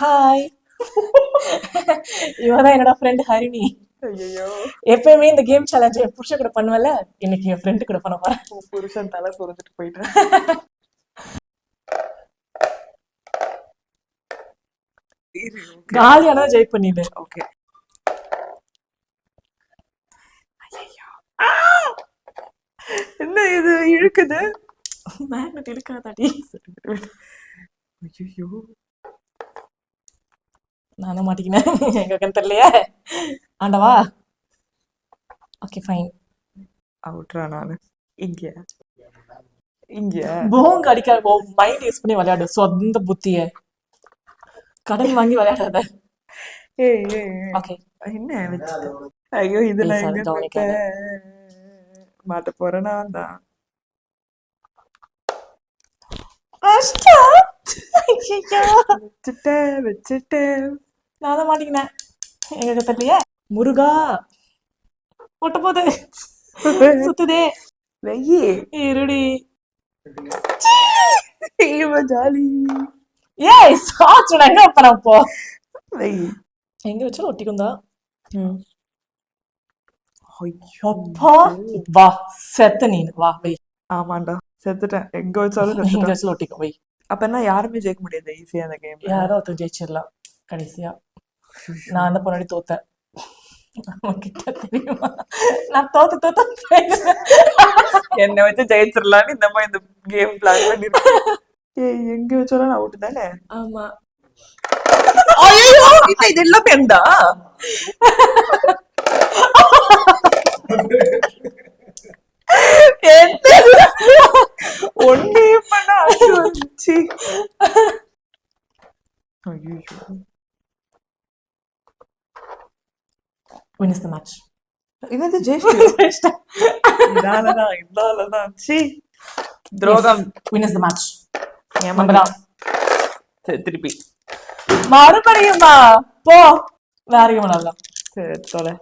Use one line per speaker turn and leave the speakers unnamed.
Hi. இவதான் என்னோட friend Harini.
ஐயோ,
எப்பயுமே இந்த கேம் சேலஞ்ச் என் புருஷன் கூட பண்ணுவல, இன்னைக்கு என் ஃப்ரெண்டு கூட பண்ண போறேன்.
உன் புருஷன் தலை பொறுத்துட்டு போயிட்டேன்.
காலியானா ஜெயிக் பண்ணிடு.
ஓகே. என்ன இது இழுக்குது?
மேக்னெட் இருக்காதாடி.
ஐயோ,
நானும் மாட்டிக்கினேன். எங்க கண் தெரியலையே. ஆண்டவா. Okay fine.
அவுட்ரா நானு. இங்க இங்க
போங்க அடிக்க மைண்ட் யூஸ் பண்ணி விளையாடு. சொந்த புத்திய கடன் வாங்கி விளையாடாத.
ஏய் ஏய்,
ஓகே
என்ன வச்சுட்டு? ஐயோ, இது நான்
பேசாத,
எங்க
கவனிக்காத.
மாட்ட போறேன் நான் தான். வச்சுட்டேன்.
நான் தான் மாட்டிக்கினேன். எங்க தெரியலையே. முருகா ஒட்ட போது சுத்துதே.
வெயி
இருடி.
இவன் ஜாலி.
ஏய் சாச்சு, நான் என்ன பண்ண போ.
வெயி
எங்க வச்சாலும் ஒட்டிக்குந்தா.
அப்பா,
வா செத்த நீ. வா வை.
ஆமாண்டா, செத்துட்டேன். எங்க வச்சாலும்
எங்க
செத்துட்டேன்.
வச்சாலும் ஒட்டிக்கோ வை.
அப்ப என்ன, யாருமே ஜெயிக்க முடியாது ஈஸியா அந்த கேம்.
யாரோ ஒருத்தர் ஜெயிச்சிடலாம் கடைசியா. நான் அந்த பொண்ணாடி தோத்தேன். உன்கிட்ட தெரியுமா? நான் தோத்து
என்ன வச்சு ஜெயிச்சிடலான்னு இந்த மாதிரி இந்த கேம் பிளான் பண்ணிருக்கேன். ஏய், எங்க வச்சாலும் நான் அவுட் தானே.
ஆமா.
ஐயோ, இப்ப இது எல்லாம் பெண்டா? ஒன்னே பண்ண அடி வந்துச்சு. ஐயோ,
Win is the match.
என்னது ஜெயிச்சு? இதாலதான் சி துரோகம்.
Win is the match.
ஏமாந்தா. சரி, திருப்பி
மறுபடியுமா போ. வேற கேம் விளையாடலாம்.
சரி, தொலை.